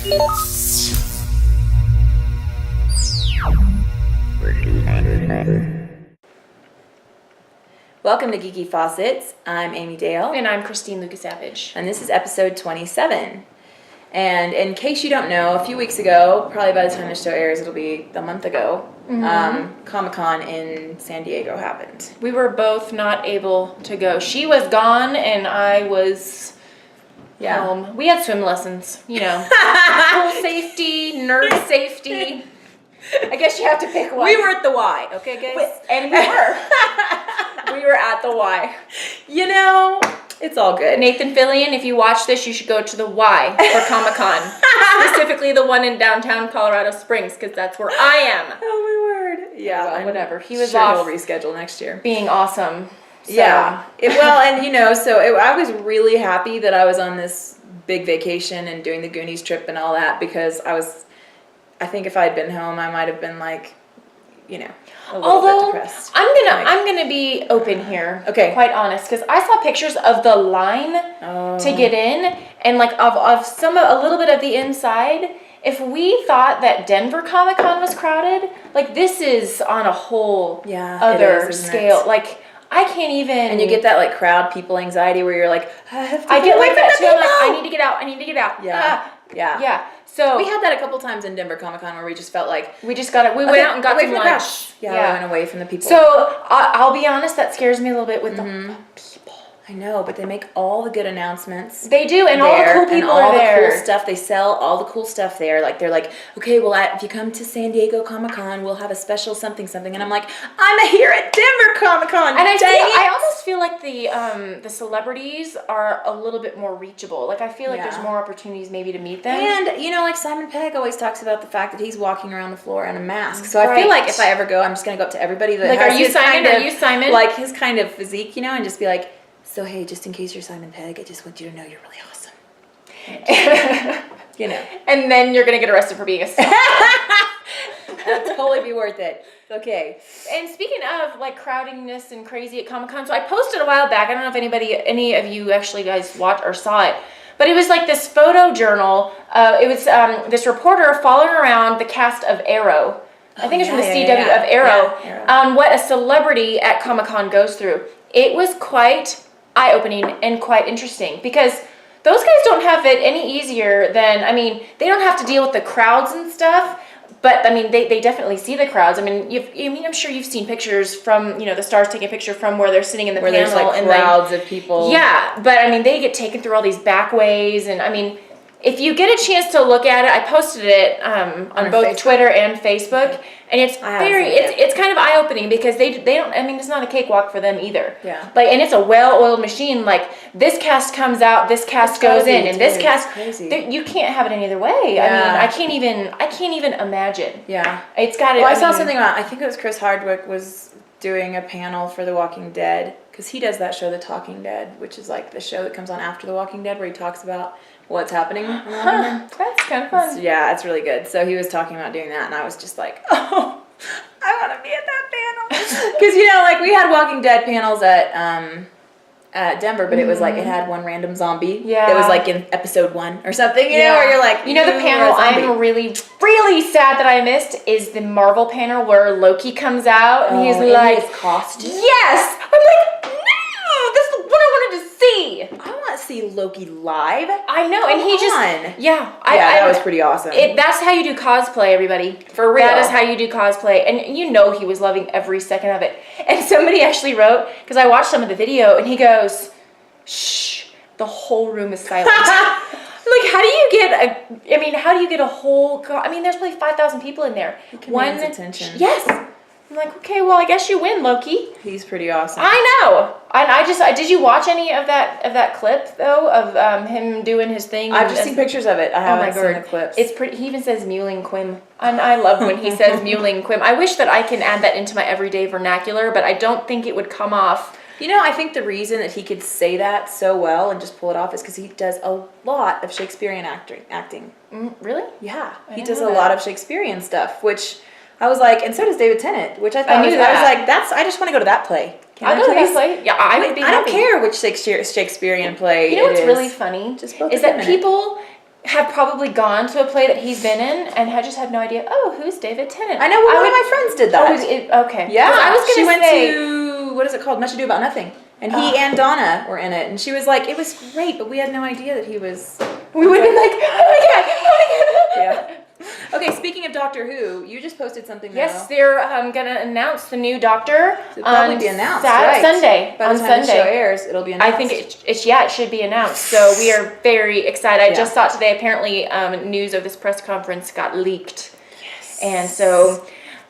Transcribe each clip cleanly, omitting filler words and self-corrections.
Welcome to Geeky Faucets. I'm Amy Dale. And I'm Christine Lucas-Savage. And this is episode 27. And in case you don't know, a few weeks ago, probably by the time this show airs, it'll be a month ago, Comic-Con in San Diego happened. We were both not able to go. She was gone and I was home. We had swim lessons, you know. Pool safety, nerd safety. I guess you have to pick one. We were at the Y, okay, guys? And we were. We were at the Y. You know, it's all good. Nathan Fillion, if you watch this, you should go to the Y for Comic-Con. Specifically the one in downtown Colorado Springs, because that's where I am. Oh, my word. Yeah. Well, whatever. He was sure off. He'll reschedule next year. Being awesome. So. Yeah. And you know, I was really happy that I was on this big vacation and doing the Goonies trip and all that, because I think if I had been home, I might have been like, you know, a little bit depressed. I'm gonna be open here. Okay. Quite honest, because I saw pictures of the line to get in, and like of a little bit of the inside. If we thought that Denver Comic-Con was crowded, like this is on a whole other scale. Like I can't even. And you get that like crowd people anxiety where you're like, I get like that too. I'm like, I need to get out. I need to get out. Yeah. Yeah. So we had that a couple times in Denver Comic-Con where we just felt like we just got it. We went out and got some lunch. We went away from the people. So I'll be honest, that scares me a little bit with the people. I know, but they make all the good announcements. They do, and all the cool people are there. All the cool stuff. They sell all the cool stuff there. Like they're like, okay, well, if you come to San Diego Comic-Con, we'll have a special something. And I'm like, I'm here at Denver Comic-Con. And I almost feel like the celebrities are a little bit more reachable. Like I feel like there's more opportunities maybe to meet them. And you know, like Simon Pegg always talks about the fact that he's walking around the floor in a mask. So I feel like if I ever go, I'm just gonna go up to everybody that has are you Simon? Like his kind of physique, you know, and just be like, so hey, just in case you're Simon Pegg, I just want you to know you're really awesome. You know. And then you're gonna get arrested for being a star. That'd totally be worth it. Okay. And speaking of like crowdiness and crazy at Comic-Con, so I posted a while back. I don't know if any of you actually guys watched or saw it, but it was like this photo journal. It was this reporter following around the cast of Arrow. I think it's from the CW of Arrow. On what a celebrity at Comic-Con goes through. It was quite eye-opening and quite interesting because those guys don't have it any easier than, I mean, they don't have to deal with the crowds and stuff, but I mean, they definitely see the crowds. I mean, I'm sure you've seen pictures from, you know, the stars taking a picture from where they're sitting in the panel. Where there's like crowds of people. Yeah, but I mean, they get taken through all these back ways, and I mean, if you get a chance to look at it, I posted it on both Twitter and Facebook, and it's it's kind of eye-opening because they don't, I mean, it's not a cakewalk for them either. Yeah. Like, and it's a well-oiled machine. Like, this cast comes out, this cast goes in, and this cast, you can't have it any other way. Yeah. I mean, I can't even imagine. Yeah. It's got it. Well, I saw something about, I think it was Chris Hardwick was doing a panel for The Walking Dead, because he does that show, The Talking Dead, which is like the show that comes on after The Walking Dead, where he talks about what's happening. That's kind of fun. Yeah, it's really good. So he was talking about doing that, and I was just like, oh, I want to be at that panel. Because, you know, like we had Walking Dead panels at Denver, but it was like it had one random zombie. Yeah. It was like in episode 1 or something, you know, where you're like, you know, the panel I'm really, really sad that I missed is the Marvel panel where Loki comes out and he's like, his costume. Yes! I'm like, no! This is what I wanted to see. I want to see Loki live. I know, and he just, that was pretty awesome. That's how you do cosplay, everybody. For real. That is how you do cosplay, and you know he was loving every second of it. And somebody actually wrote, because I watched some of the video, and he goes, shh, the whole room is silent. Like, how do you get a whole, there's probably 5,000 people in there. He commands attention. Yes. I'm like, okay, well, I guess you win, Loki. He's pretty awesome. I know. And did you watch any of that clip though of him doing his thing? I've just seen pictures of it. I haven't seen the clips. It's pretty. He even says mewling quim, and I love when he says mewling quim. I wish that I can add that into my everyday vernacular, but I don't think it would come off. You know, I think the reason that he could say that so well and just pull it off is because he does a lot of Shakespearean acting. Really? Yeah, he does a lot of Shakespearean stuff, which I was like, and so does David Tennant, which I thought I was like, I just want to go to that play. I'll go to that play. Yeah, I would be happy. I don't care which Shakespearean play. You know what's really funny just both is that people have probably gone to a play that he's been in and had just had no idea. Oh, who's David Tennant? I know. Well, one of my friends did that. Oh, okay. Yeah. 'Cause I was she gonna went say, to, what is it called? Much Ado About Nothing. And he and Donna were in it. And she was like, it was great, but we had no idea that he was. we would have been like, oh my god. Yeah. Okay, speaking of Doctor Who, you just posted something. Yes, they're gonna announce the new Doctor. It'll probably be announced. Sunday. By the time the show airs, it'll be announced. I think it should be announced. So we are very excited. I just saw it today. Apparently, news of this press conference got leaked. Yes. And so,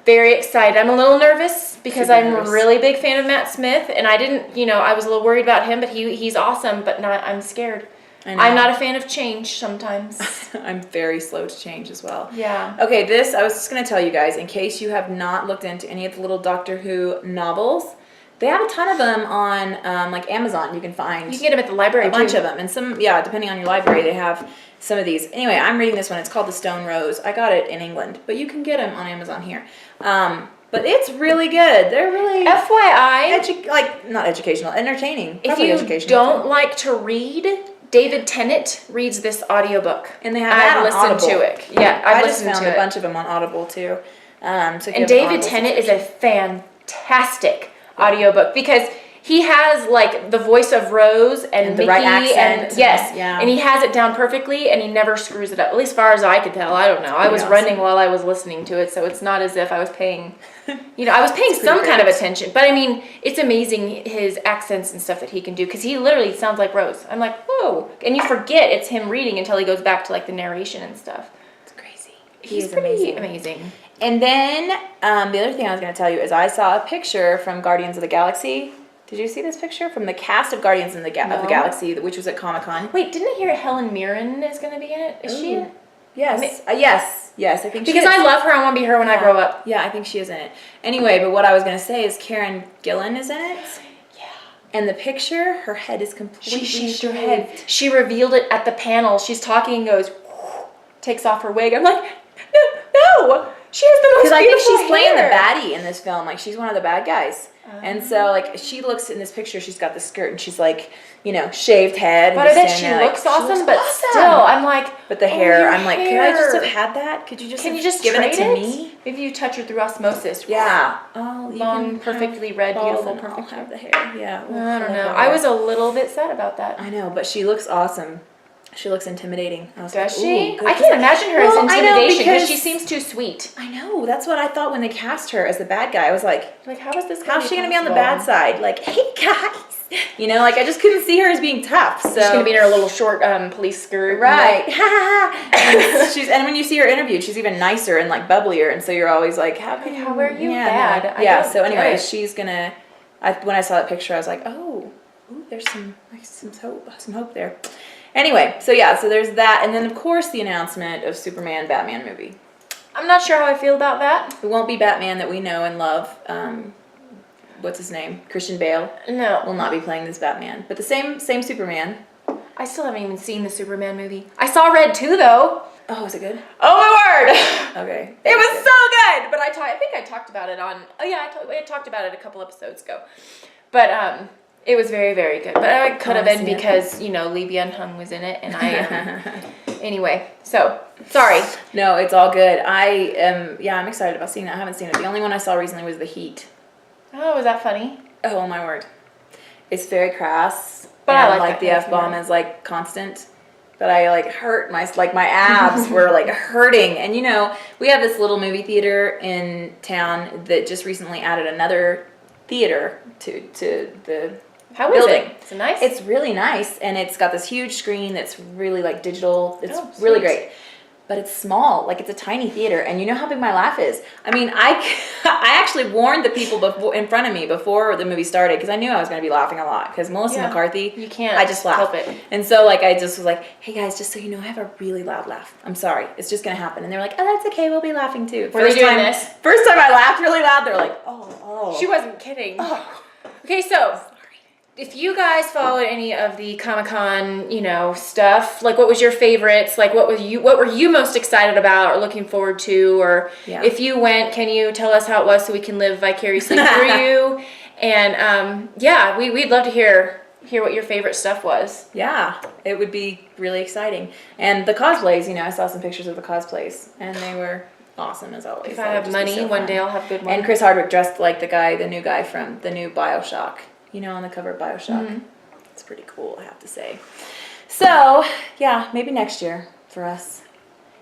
very excited. I'm a little nervous because Super I'm nervous. a really big fan of Matt Smith, and I didn't, I was a little worried about him, but he's awesome. But I'm scared. I'm not a fan of change sometimes. I'm very slow to change as well. Yeah. Okay, I was just going to tell you guys, in case you have not looked into any of the little Doctor Who novels, they have a ton of them on like Amazon. You can find. You can get them at the library a bunch of them, and some, depending on your library, they have some of these. Anyway, I'm reading this one. It's called The Stone Rose. I got it in England, but you can get them on Amazon here. But it's really good. They're really FYI, not educational, entertaining. If you don't like to read, David Tennant reads this audiobook. And they have that on Audible. I've listened to it. Yeah, I just found a bunch of them on Audible too. And David Tennant is a fantastic audiobook because he has like the voice of Rose and Mickey, the right accent. And he has it down perfectly and he never screws it up. At least as far as I could tell. I don't know. I was running while I was listening to it, so it's not as if I was paying I was paying some kind of attention. But I mean, it's amazing his accents and stuff that he can do because he literally sounds like Rose. I'm like, whoa. And you forget it's him reading until he goes back to like the narration and stuff. It's crazy. He's pretty amazing. And then the other thing I was going to tell you is I saw a picture from Guardians of the Galaxy. Did you see this picture? From the cast of Guardians of the Galaxy, which was at Comic-Con. Wait, didn't I hear Helen Mirren is going to be in it? Is she in it? Yes. Yes, I think she is. Because I love her. I want to be her when I grow up. Yeah, I think she is in it. Anyway, but what I was going to say is Karen Gillan is in it. Yeah. And the picture, her head is completely shaved her head. She revealed it at the panel. She's talking and goes, takes off her wig. I'm like, no. She has the most beautiful Because I think she's playing hair. the baddie in this film. Like, she's one of the bad guys. And so, like, she looks in this picture, she's got the skirt, and she's like, shaved head. But I bet she looks awesome, but still, I'm like... But the hair, I'm like, could I just have had that? Could you just Can have you just given trade it to me? Maybe you touch her through osmosis. Yeah. Oh, long, perfectly red, beautiful, perfect I'll hair. have the hair. Yeah. I don't know. I was a little bit sad about that. I know, but she looks awesome. She looks intimidating. Does she? I can't imagine her as intimidation because she seems too sweet. I know. That's what I thought when they cast her as the bad guy. I was like, how is this? How's she gonna be on the bad side? Like, hey guys, I just couldn't see her as being tough. So she's gonna be in her little short police skirt, right? And when you see her interviewed, she's even nicer and like bubblier, and so you're always like, how are you bad? Yeah. So anyway, she's gonna. When I saw that picture, I was like, oh, there's some hope there. Anyway, so there's that, and then of course the announcement of Batman movie. I'm not sure how I feel about that. It won't be Batman that we know and love. What's his name? Christian Bale. No, will not be playing this Batman, but the same Superman. I still haven't even seen the Superman movie. I saw Red 2 though. Oh, is it good? Oh my word! Okay, it was so good. But I think I talked about it on. Oh yeah, I talked about it a couple episodes ago. But it was very, very good. But I could have been because, Lee Byung-hun was in it. And I, anyway, so, sorry. No, it's all good. I'm excited about seeing that. I haven't seen it. The only one I saw recently was The Heat. Oh, was that funny? Oh, my word. It's very crass. But I like the F-bomb is, like, constant. But I, like, hurt my abs were, like, hurting. And, we have this little movie theater in town that just recently added another theater to the How building. Is it? Is it nice? It's really nice, and it's got this huge screen that's really like digital. It's really great, but it's small. Like, it's a tiny theater, and you know how big my laugh is. I mean, I actually warned the people in front of me before the movie started because I knew I was going to be laughing a lot because Melissa McCarthy. You can't. I just laugh. Help it. And so I just was like, hey guys, just so you know, I have a really loud laugh. I'm sorry, it's just going to happen. And they're like, oh, that's okay. We'll be laughing too. Were they doing this? First time I laughed really loud, they're like, oh. She wasn't kidding. Oh. Okay, so if you guys followed any of the Comic-Con, stuff, like what was your favorites? Like what were you most excited about or looking forward to? Or if you went, can you tell us how it was so we can live vicariously through you? And we'd love to hear what your favorite stuff was. Yeah, it would be really exciting. And the cosplays, you know, I saw some pictures of the cosplays, and they were awesome as always. If That I would have just be money, so one fun. day I'll have good ones. And Chris Hardwick dressed like the new guy from the new BioShock. You know, on the cover of BioShock. It's pretty cool, I have to say. So, yeah, maybe next year for us.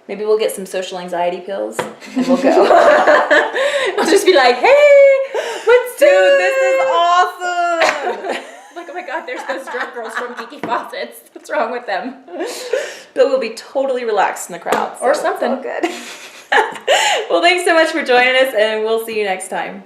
Maybe we'll get some social anxiety pills and we'll go. I'll just be like, hey, what's Dude, this is awesome! Like, oh my God, there's those drunk girls from Geeky Faucets. What's wrong with them? But we'll be totally relaxed in the crowd. So Or it's something. all good. Well, thanks so much for joining us, and we'll see you next time.